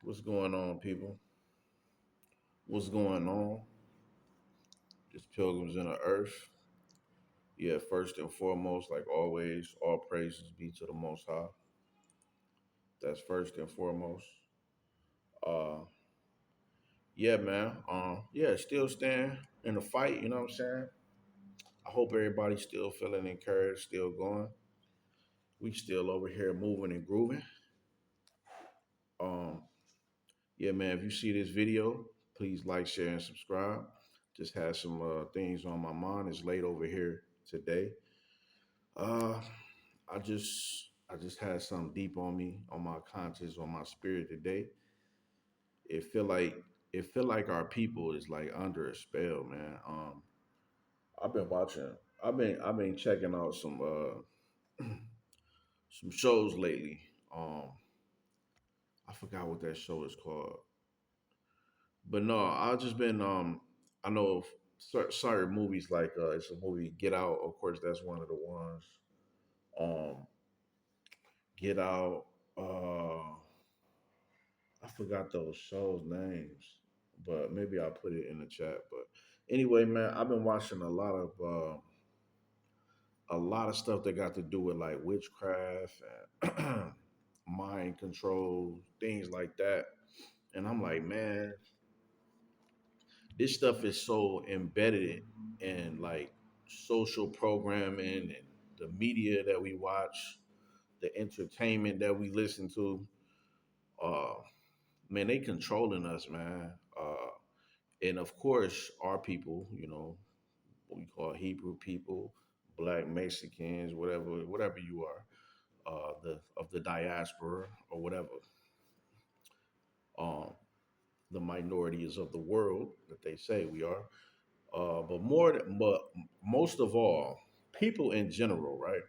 What's going on, people? What's going on? Just pilgrims in the earth. Yeah, first and foremost, like always, all praises be to the Most High. That's first and foremost. Uh, yeah, man. Yeah, still staying in the fight. You know what I'm saying? I hope everybody's still feeling encouraged, still going. We still over here moving and grooving. Um, yeah, man. If you see this video, please like, share, and subscribe. Just had some things on my mind. It's late over here today. Uh, I just had something deep on me, on my conscience, on my spirit today. It feel like it feel like our people is like under a spell, man. I've been watching. I've been checking out some shows lately. Um, I forgot what that show is called, but no, I just been I know certain movies like it's a movie Get Out. Of course, that's one of the ones. Um, Get Out. I forgot those shows names, but maybe I'll put it in the chat. But anyway, man, I've been watching a lot of stuff that got to do with like witchcraft and mind control, things like that. And I'm like, man, this stuff is so embedded in like social programming and the media that we watch, the entertainment that we listen to. Uh, man, they controlling us, man. And of course, our people, what we call Hebrew people, Black Mexicans, whatever you are, the of the diaspora or whatever, um, the minorities of the world that they say we are. But most of all, people in general, right?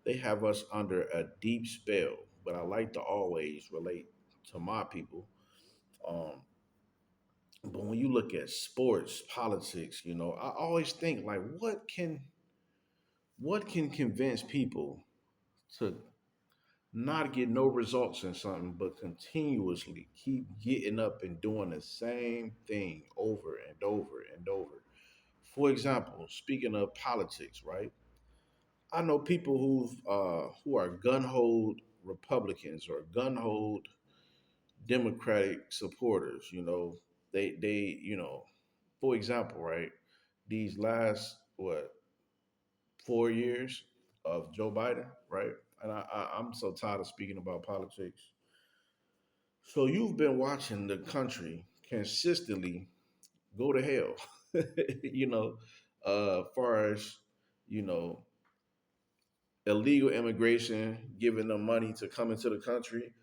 They have us under a deep spell. But I like to always relate to my people. Um, but when you look at sports, politics, I always think like, what can convince people to not get no results in something, but continuously keep getting up and doing the same thing over and over and over? For example, speaking of politics, right? I know people who are gun hold Republicans or gun hold Democratic supporters. They for example, right? These last what 4 years of Joe Biden, right? And I'm so tired of speaking about politics. So you've been watching the country consistently go to hell, you know, far as you know, illegal immigration, giving them money to come into the country,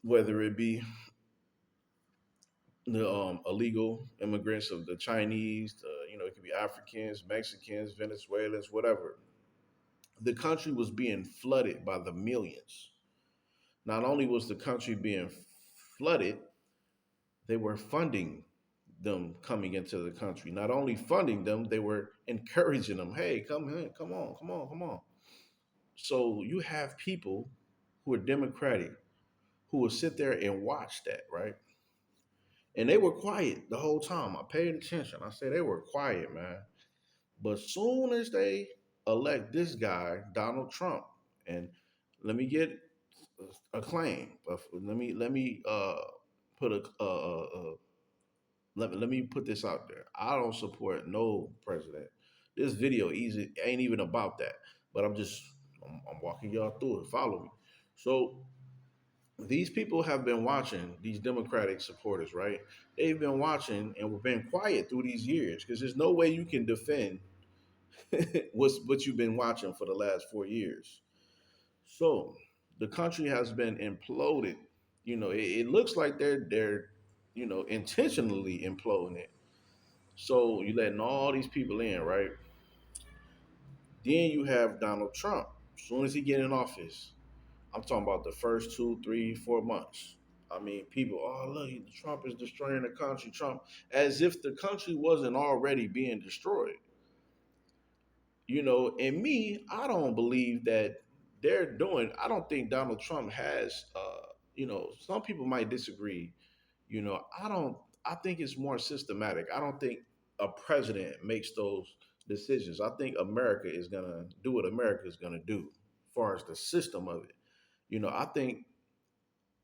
whether it be the illegal immigrants of the Chinese, it could be Africans, Mexicans, Venezuelans, whatever. The country was being flooded by the millions. Not only was the country being flooded, they were funding them coming into the country. Not only funding them, they were encouraging them. Hey, come in, come on, come on, come on. So you have people who are democratic who will sit there and watch that, right? And they were quiet the whole time. I paid attention. I said they were quiet, man. But soon as they elect this guy, Donald Trump, and let me get a claim. Let me put let me put this out there. I don't support no president. This video easy ain't even about that. But I'm walking y'all through it. Follow me. So these people have been watching these Democratic supporters, right? They've been watching and we've been quiet through these years because there's no way you can defend what you've been watching for the last 4 years. So the country has been imploded. It looks like they're intentionally imploding it. So you letting all these people in, right? Then you have Donald Trump. As soon as he get in office, I'm talking about the first 2, 3, 4 months. I mean, people, oh look, Trump is destroying the country. Trump, as if the country wasn't already being destroyed. And me, I don't believe that they're doing. I don't think Donald Trump has, some people might disagree. I don't. I think it's more systematic. I don't think a president makes those decisions. I think America is gonna do what America is gonna do, as far as the system of it. I think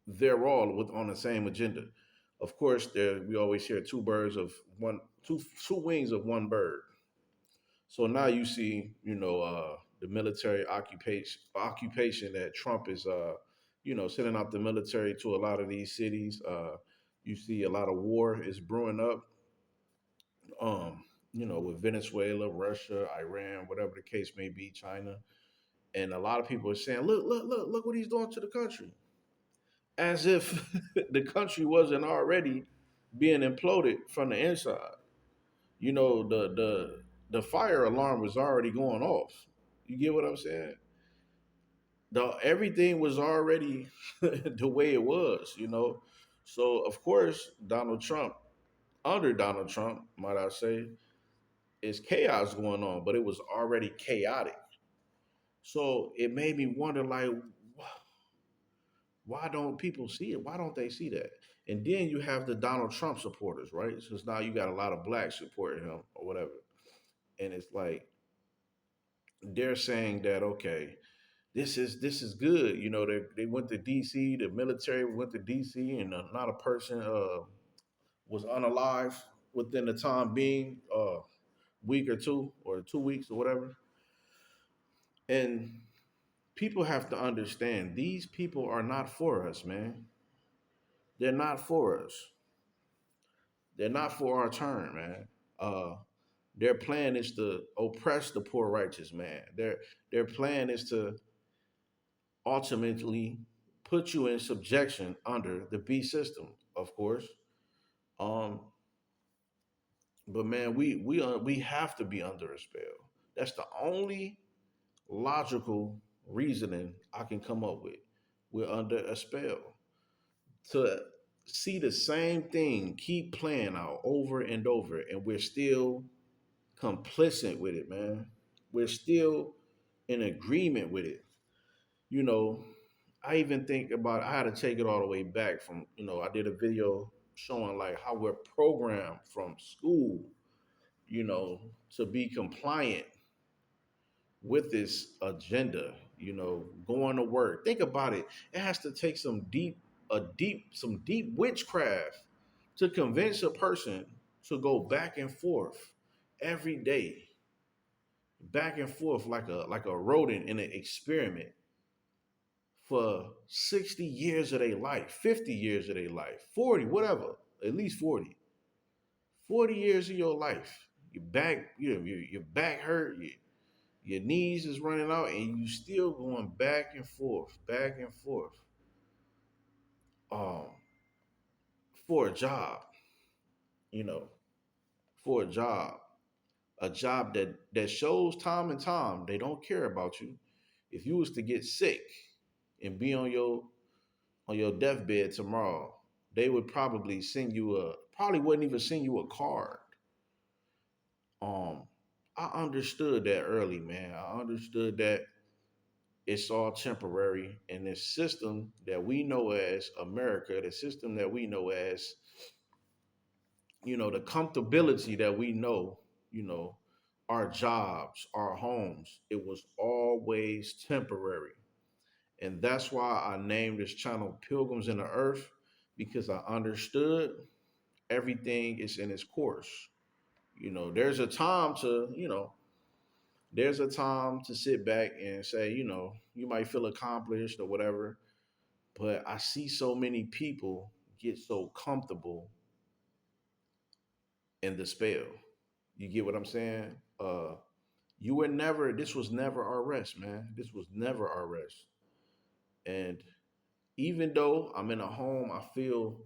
they're all with on the same agenda. Of course, there we always hear two birds of one, two wings of one bird. So now you see, the military occupation that Trump is, sending out the military to a lot of these cities. You see a lot of war is brewing up. With Venezuela, Russia, Iran, whatever the case may be, China, and a lot of people are saying, look what he's doing to the country, as if the country wasn't already being imploded from the inside. The fire alarm was already going off. You get what I'm saying? Everything was already the way it was. So of course, under Donald Trump, might I say, is chaos going on, but it was already chaotic. So it made me wonder, like, why don't people see it? Why don't they see that? And then you have the Donald Trump supporters, right? Since now you got a lot of blacks supporting him or whatever. And it's like they're saying that, okay, this is good. They went to DC, the military went to DC, and not a person was unalive within the time being, week or two or 2 weeks or whatever. And people have to understand these people are not for us, man. They're not for us. They're not for our turn, man. Uh, their plan is to oppress the poor righteous man. Their plan is to ultimately put you in subjection under the beast system, of course. Um, but man, we have to be under a spell. That's the only logical reasoning I can come up with. We're under a spell to see the same thing keep playing out over and over, and we're still complicit with it, man. We're still in agreement with it. You know, I even think about I had to take it all the way back from, I did a video showing like how we're programmed from school, you know, to be compliant with this agenda, going to work. Think about it. It has to take some deep witchcraft to convince a person to go back and forth every day, back and forth like a rodent in an experiment for 60 years of their life, 50 years of their life, 40, whatever, at least 40. 40 years of your life. Your back, your back hurt, your knees is running out, and you still going back and forth, um, for a job, you know, for a job that shows time and time they don't care about you. If you was to get sick and be on your deathbed tomorrow, they would probably probably wouldn't even send you a card. Um, I understood that early, man. I understood that it's all temporary, and this system that we know as America, the system that we know as, the comfortability that we know, you know, our jobs, our homes, it was always temporary. And that's why I named this channel Pilgrims in the Earth, because I understood everything is in its course. There's a time to sit back and say, you might feel accomplished or whatever, but I see so many people get so comfortable in the spell. You get what I'm saying? This was never our rest, man. This was never our rest. And even though I'm in a home I feel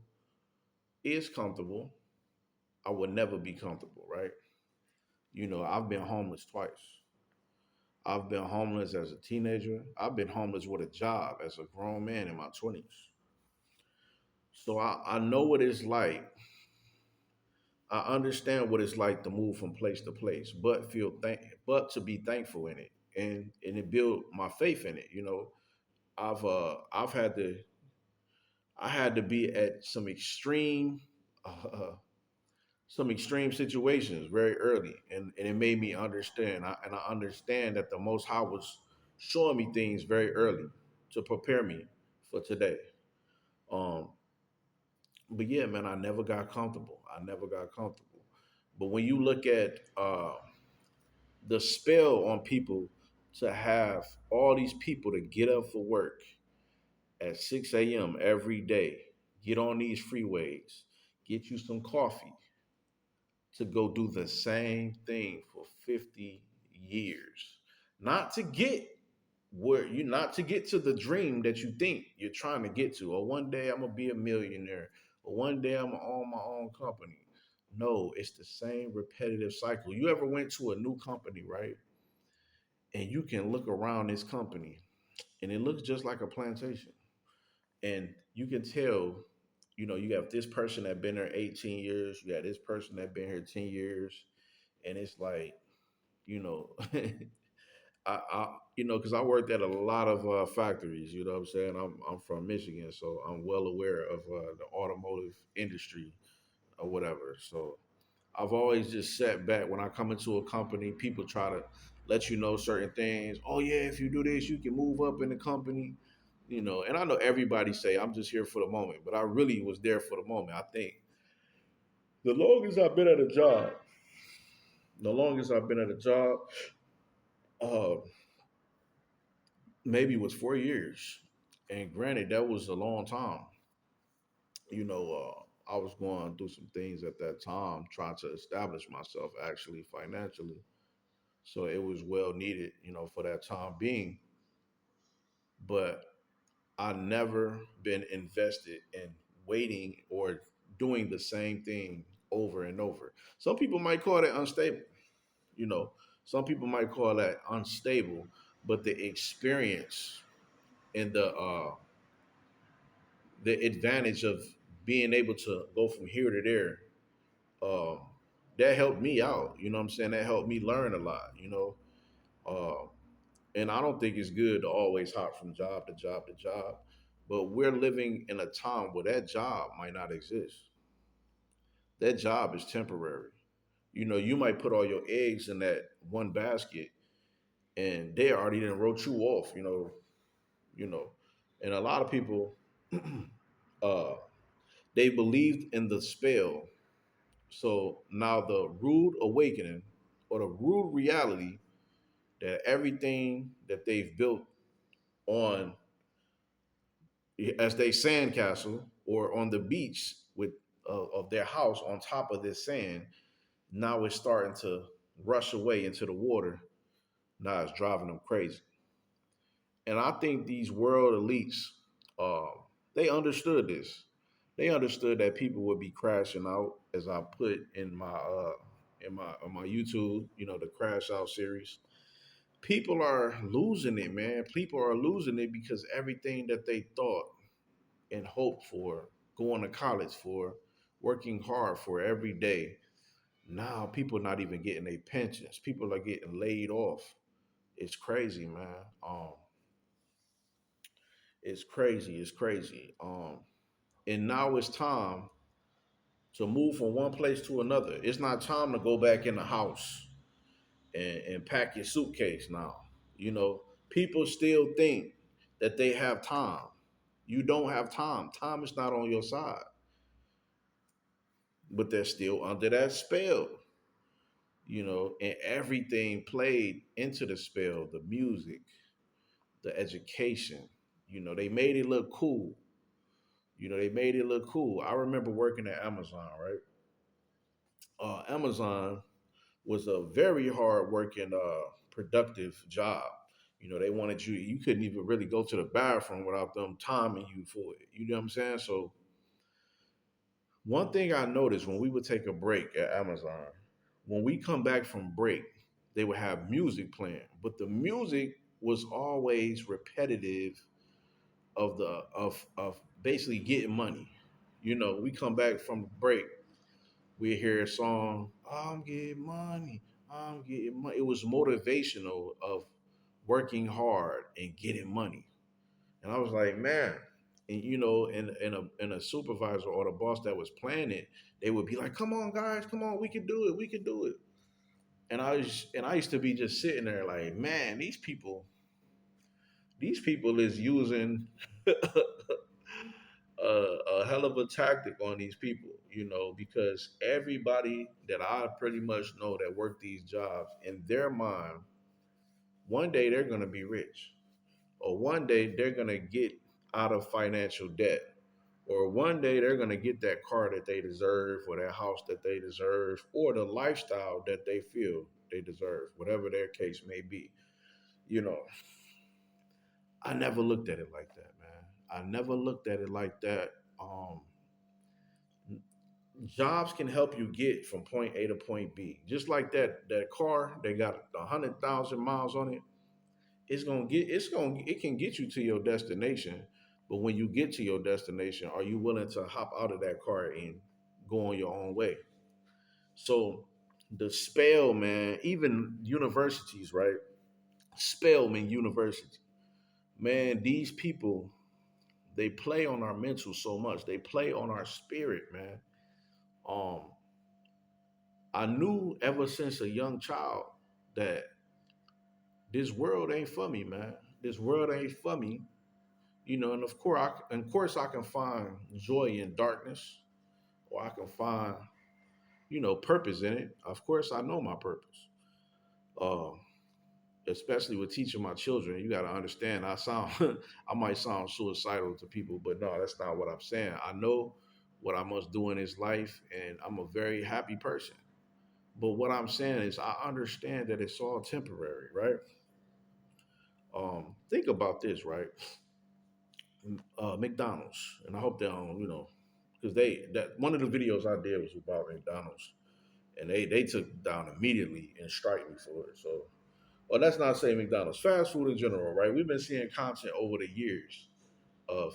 is comfortable, I would never be comfortable, right? I've been homeless twice. I've been homeless as a teenager. I've been homeless with a job as a grown man in my 20s. So I know what it's like. I understand what it's like to move from place to place, but to be thankful in it, and it build my faith in it. I've had to I had to be at some extreme situations very early, and it made me understand. And I understand that the Most High was showing me things very early to prepare me for today. Um, but yeah, man, I never got comfortable. I never got comfortable. But when you look at the spell on people to have all these people to get up for work at 6 a.m. every day, get on these freeways, get you some coffee to go do the same thing for 50 years. Not to get where you not to get to the dream that you think you're trying to get to, or one day I'm gonna be a millionaire, or one day I'm gonna own my own company. No, it's the same repetitive cycle. You ever went to a new company, right? And you can look around this company and it looks just like a plantation. And you can tell, you have this person that been there 18 years, you got this person that been here 10 years, and it's like, you know, because I worked at a lot of factories. You know what I'm saying? I'm from Michigan, so I'm well aware of the automotive industry or whatever. So I've always just sat back when I come into a company. People try to let you know certain things. Oh yeah, if you do this, you can move up in the company. And I know everybody say I'm just here for the moment, but I really was there for the moment. I think the longest I've been at a job, the longest I've been at a job, uh, maybe was 4 years. And granted, that was a long time. I was going through some things at that time, trying to establish myself actually financially. So it was well needed, for that time being. But I never been invested in waiting or doing the same thing over and over. Some people might call that unstable, you know. Some people might call that unstable, but the experience and the advantage of being able to go from here to there, um, that helped me out. You know what I'm saying? That helped me learn a lot. Uh, and I don't think it's good to always hop from job to job to job. But we're living in a time where that job might not exist. That job is temporary. You might put all your eggs in that one basket, and they already didn't wrote you off. You know, and a lot of people, uh, they believed in the spell. So now the rude awakening or the rude reality that everything that they've built on as they sandcastle or on the beach with of their house on top of this sand, now it's starting to rush away into the water. Now it's driving them crazy. And I think these world elites, uh, they understood this. They understood that people would be crashing out, as I put in my on my YouTube, the crash out series. People are losing it, man. People are losing it because everything that they thought and hoped for, going to college for, working hard for every day. Now people not even getting their pensions. People are getting laid off. It's crazy, man. It's crazy. It's crazy. And now it's time to move from one place to another. It's not time to go back in the house and pack your suitcase now. People still think that they have time. You don't have time. Time is not on your side, but they're still under that spell. And everything played into the spell, the music, the education. They made it look cool. They made it look cool. I remember working at Amazon, right? Amazon was a very hard working, productive job. They wanted you couldn't even really go to the bathroom without them timing you for it. You know what I'm saying? So one thing I noticed when we would take a break at Amazon, when we come back from break, they would have music playing, but the music was always repetitive of basically getting money. We come back from break, we hear a song, I'm getting money, I'm getting money. It was motivational of working hard and getting money. And I was like, man, and and a supervisor or the boss that was planning, they would be like, "Come on, guys, come on, we can do it, we can do it." And I used to be just sitting there like, man, these people is using a hell of a tactic on these people, because everybody that I pretty much know that work these jobs, in their mind, one day they're going to be rich, or one day they're going to get out of financial debt, or one day they're going to get that car that they deserve, or that house that they deserve, or the lifestyle that they feel they deserve, whatever their case may be. You know, I never looked at it like that, man. I never looked at it like that. Um, Jobs can help you get from point A to point B. Just like that car, they got 100,000 miles on it. It can get you to your destination. But when you get to your destination, are you willing to hop out of that car and go on your own way? So the spell, man, even universities, right? Spellman University. Man, these people, they play on our mental so much. They play on our spirit, man. Um, I knew ever since a young child that this world ain't for me, man. This world ain't for me. And of course, I can find joy in darkness, or I can find, purpose in it. Of course, I know my purpose. Uh, Especially with teaching my children, you got to understand. I might sound suicidal to people, but no, that's not what I'm saying. I know what I must do in this life, and I'm a very happy person. But what I'm saying is, I understand that it's all temporary, right? Think about this, right? McDonald's, and I hope they don't, because that one of the videos I did was about McDonald's, and they took down immediately and strike me for it. So, well, that's not saying McDonald's, fast food in general, right? We've been seeing content over the years of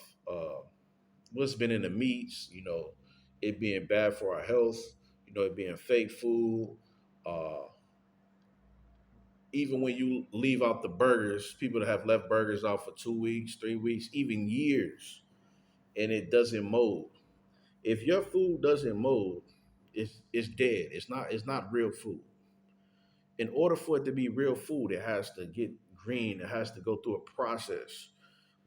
what's been in the meats, it being bad for our health, it being fake food. Uh, Even when you leave out the burgers, people that have left burgers out for 2 weeks, 3 weeks, even years, and it doesn't mold. If your food doesn't mold, it's dead. It's not real food. In order for it to be real food, it has to get green. It has to go through a process.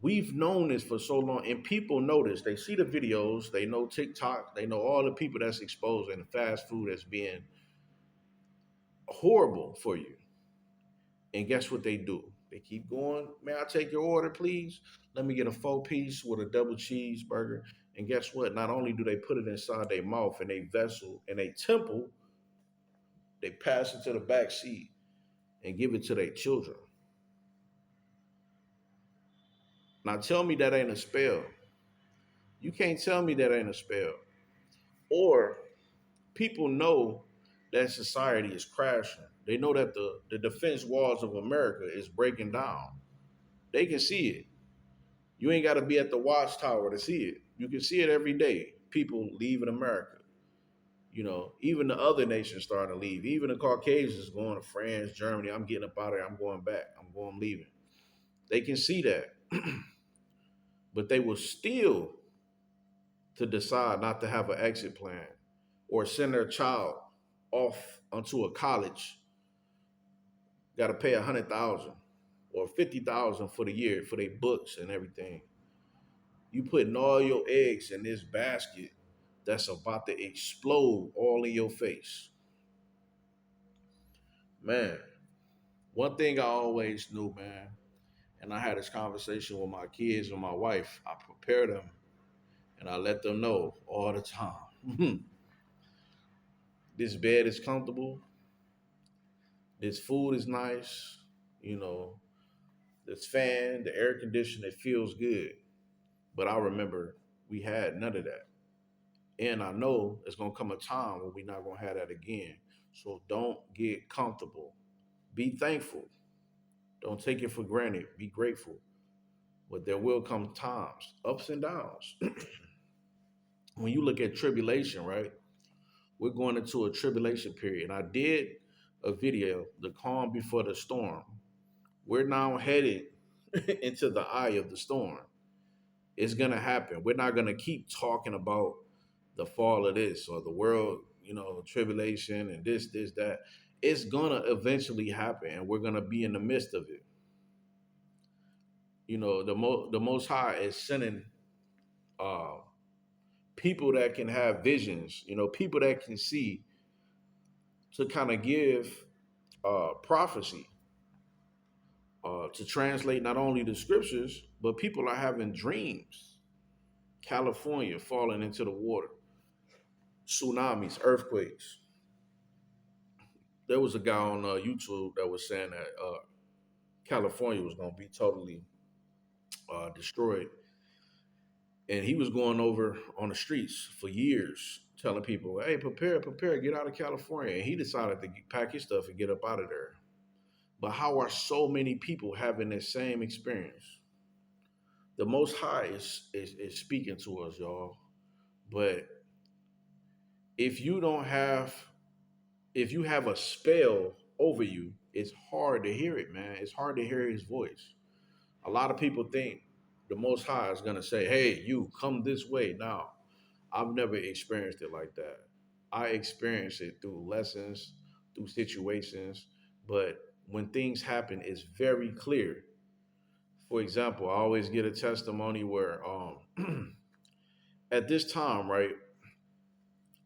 We've known this for so long, and people know this. They see the videos, they know TikTok, they know all the people that's exposing fast food as being horrible for you. And guess what they do? They keep going. May I take your order, please? Let me get a 4 piece with a double cheeseburger. And guess what? Not only do they put it inside their mouth and a vessel and a temple, they pass it to the back seat and give it to their children. Now tell me that ain't a spell. You can't tell me that ain't a spell. Or people know that society is crashing. They know that the defense walls of America is breaking down. They can see it. You ain't got to be at the watchtower to see it. You can see it every day. People leaving America. Even the other nations starting to leave. Even the Caucasians going to France, Germany. I'm getting up out of there. I'm going back. I'm leaving. They can see that. But they will still to decide not to have an exit plan or send their child off onto a college, got to pay 100,000 or 50,000 for the year for their books and everything. You putting all your eggs in this basket that's about to explode all in your face. Man, one thing I always knew, man, and I had this conversation with my kids and my wife. I prepare them and I let them know all the time. This bed is comfortable. This food is nice. You know, this fan, the air conditioner, it feels good. But I remember we had none of that. And I know it's gonna come a time when we're not gonna have that again. So don't get comfortable. Be thankful. Don't take it for granted. Be grateful. But there will come times, ups and downs. When you look at tribulation, right? We're going into a tribulation period. I did a video, The Calm Before the Storm. We're now headed into the eye of the storm. It's gonna happen. We're not gonna keep talking about the fall of this or the world, tribulation and this, that. It's gonna eventually happen, and we're gonna be in the midst of it. The Most High is sending uh, people that can have visions. People that can see to kind of give prophecy, to translate not only the scriptures, but people are having dreams. California falling into the water, tsunamis, earthquakes. There was a guy on YouTube that was saying that California was going to be totally destroyed, and he was going over on the streets for years, telling people, "Hey, prepare, prepare, get out of California." And he decided to pack his stuff and get up out of there. But how are so many people having the same experience? The Most High is speaking to us, y'all. But if you don't have, if you have a spell over you, it's hard to hear it, man. It's hard to hear His voice. A lot of people think the Most High is gonna say, "Hey, you come this way." Now, I've never experienced it like that. I experienced it through lessons, through situations, but when things happen, it's very clear. For example, I always get a testimony where at this time, right,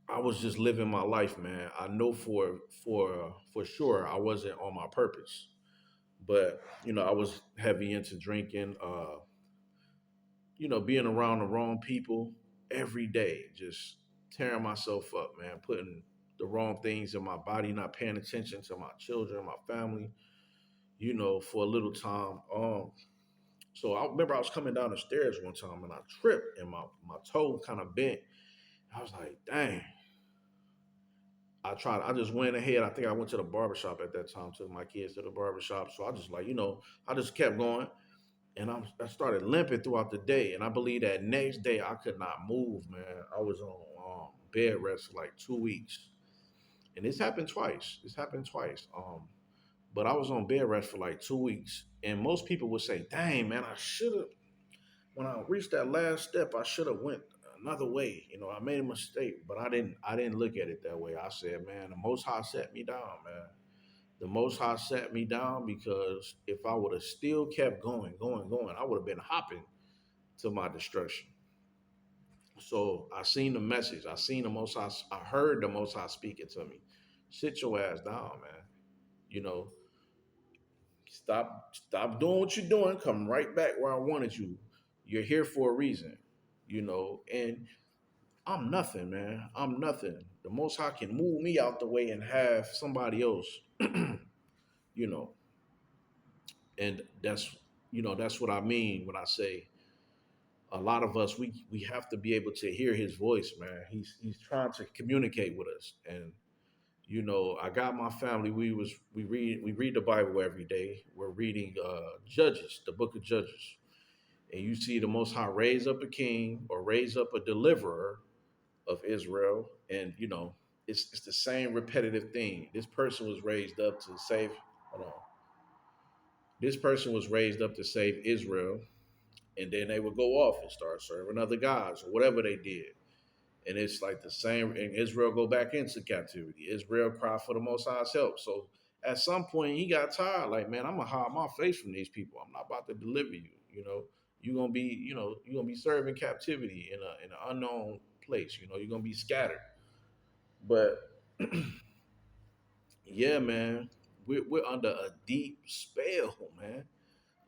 I was just living my life, man. I know for sure I wasn't on my purpose. But, I was heavy into drinking, being around the wrong people every day, just tearing myself up, man, putting the wrong things in my body, not paying attention to my children, my family, for a little time. So I remember I was coming down the stairs one time and I tripped and my toe kind of bent. I was like, dang. I just went ahead. I think I went to the barbershop at that time, took my kids to the barbershop. So I just like, I just kept going. And I started limping throughout the day. And I believe that next day I could not move, man. I was on bed rest for like 2 weeks. And this happened twice. This happened twice. But I was on bed rest for like 2 weeks. And most people would say, dang, man, I should have, when I reached that last step, I should have went another way. I made a mistake, but I didn't look at it that way. I said, man, the Most High set me down, man. The Most High set me down because if I would have still kept going, going, going, I would have been hopping to my destruction. So I seen the message. I seen the Most High. I heard the Most High speaking to me. Sit your ass down, man. You know, stop doing what you're doing. Come right back where I wanted you. You're here for a reason. And I'm nothing, man. I'm nothing. The Most High can move me out the way and have somebody else, you know, and that's what I mean when I say a lot of us we have to be able to hear his voice, man. He's trying to communicate with us. And I got my family. We read the Bible every day. We're reading Judges, the book of Judges. And you see the Most High raise up a king or raise up a deliverer of Israel. And it's the same repetitive thing. This person was raised up to save, hold on. This person was raised up to save Israel, and then they would go off and start serving other gods or whatever they did. And it's like the same, and Israel go back into captivity. Israel cry for the Most High's help. So at some point he got tired, like, man, I'm gonna hide my face from these people. I'm not about to deliver you. You're gonna be serving captivity in an unknown place. You're gonna be scattered. But yeah, man, we're under a deep spell, man.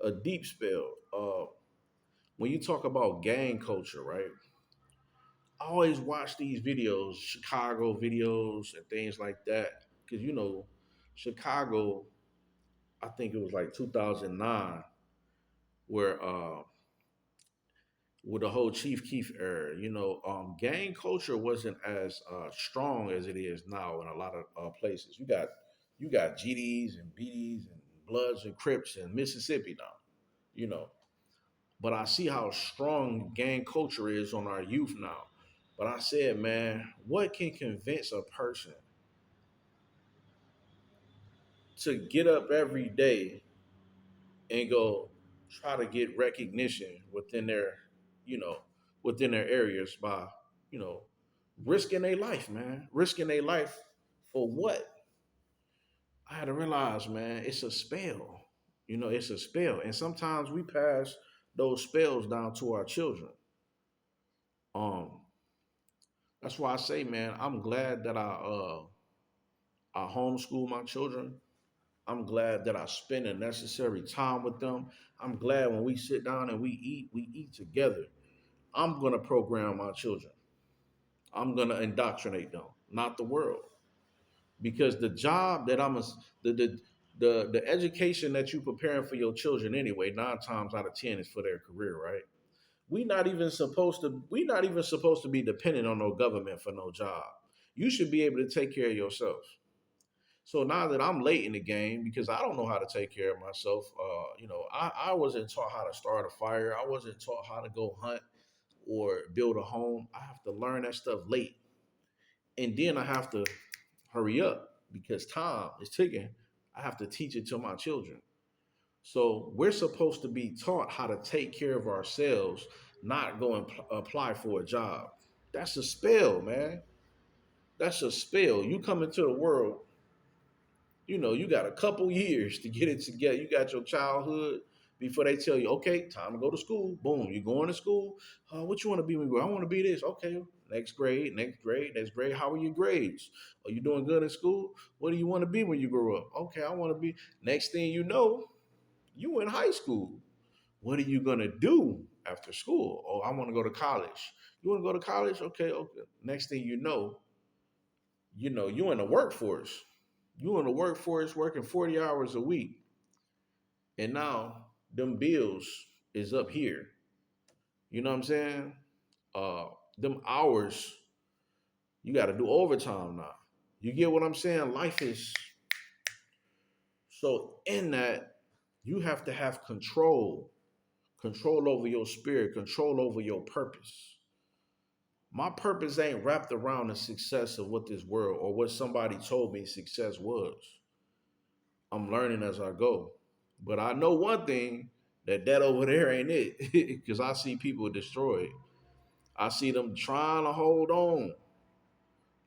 A deep spell. When you talk about gang culture, right? I always watch these videos, Chicago videos and things like that, because Chicago. I think it was like 2009, where with the whole Chief Keef era, gang culture wasn't as strong as it is now in a lot of places. You got GDs and BDs and Bloods and Crips in Mississippi now, you know. But I see how strong gang culture is on our youth now. But I said, man, what can convince a person to get up every day and go try to get recognition within their you know, within their areas by, you know, risking their life, man. Risking their life for what? I had to realize, man, it's a spell. You know, it's a spell. And sometimes we pass those spells down to our children. Um, that's why I say, man, I'm glad that I homeschool my children. I'm glad that I spend the necessary time with them. I'm glad when we sit down and we eat together. I'm gonna program my children. I'm gonna indoctrinate them, not the world. Because the job that the the the education that you preparing for your children anyway, 9 times out of 10 is for their career, right? We not even supposed to be dependent on no government for no job. You should be able to take care of yourself. So now that I'm late in the game because I don't know how to take care of myself, I wasn't taught how to start a fire. I wasn't taught how to go hunt or build a home. I have to learn that stuff late, and then I have to hurry up because time is ticking. I have to teach it to my children. So we're supposed to be taught how to take care of ourselves, not go and apply for a job. That's a spell, man. That's a spell. You come into the world, you got a couple years to get it together. You got your childhood before they tell you, okay, time to go to school. Boom, you're going to school. What you want to be when you grow? I want to be this. Okay, next grade, next grade, next grade. How are your grades? Are you doing good in school? What do you want to be when you grow up? Okay, I want to be. Next thing you know, you in high school. What are you gonna do after school? Oh, I want to go to college. You want to go to college? Okay, okay. Next thing you in the workforce. You in the workforce working 40 hours a week. And now them bills is up here. You know what I'm saying? Uh them hours, you gotta do overtime now. You get what I'm saying? Life is so in that you have to have control over your spirit, control over your purpose. My purpose ain't wrapped around the success of what this world or what somebody told me success was. I'm learning as I go. But I know one thing that over there ain't it because I see people destroyed. I see them trying to hold on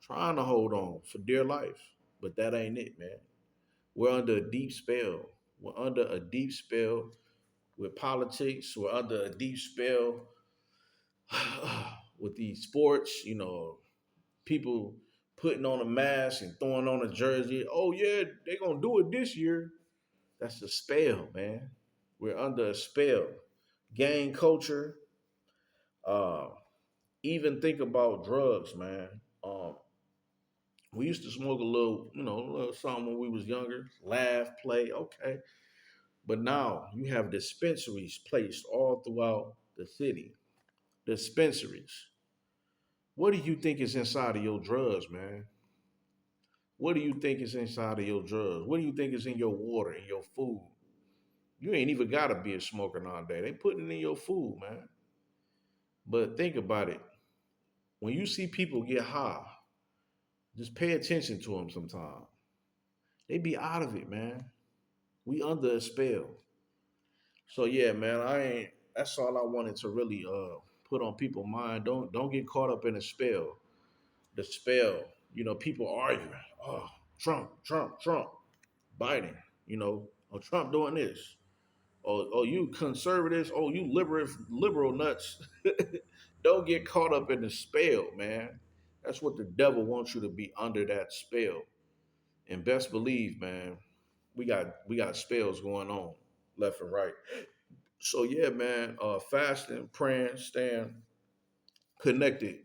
for dear life. But that ain't it, man. We're under a deep spell. We're under a deep spell with politics. We're under a deep spell with these sports, people putting on a mask and throwing on a jersey. Oh yeah, they're gonna do it this year. That's a spell, man. We're under a spell. Gang culture. Uh, even think about drugs, man. We used to smoke a little, a little something when we was younger. Laugh, play, okay. But now you have dispensaries placed all throughout the city. Dispensaries. What do you think is inside of your drugs, man? What do you think is inside of your drugs? What do you think is in your water, in your food? You ain't even gotta be a smoker nowadays. They putting it in your food, man. But think about it. When you see people get high, just pay attention to them sometime. They be out of it, man. We under a spell. So yeah, man, I ain't that's all I wanted to really put on people's mind. Don't get caught up in a spell. The spell, people arguing. Oh, Trump, Trump, Trump, Biden, oh Trump doing this. Oh, you conservatives, oh, you liberal nuts. Don't get caught up in the spell, man. That's what the devil wants you to be under that spell. And best believe, man, we got spells going on left and right. So yeah, man, fasting, praying, staying connected,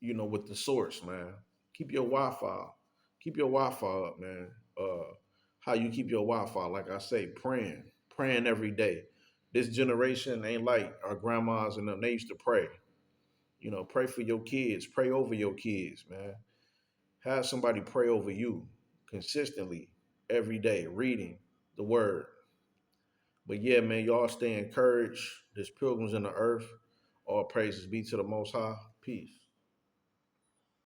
with the source, man. Keep your Wi-Fi. Keep your Wi-Fi up, man. How you keep your Wi-Fi? Like I say, praying every day. This generation ain't like our grandmas and them. They used to pray. Pray for your kids. Pray over your kids, man. Have somebody pray over you consistently every day, reading the word. But yeah, man, y'all stay encouraged. There's pilgrims in the earth. All praises be to the Most High. Peace.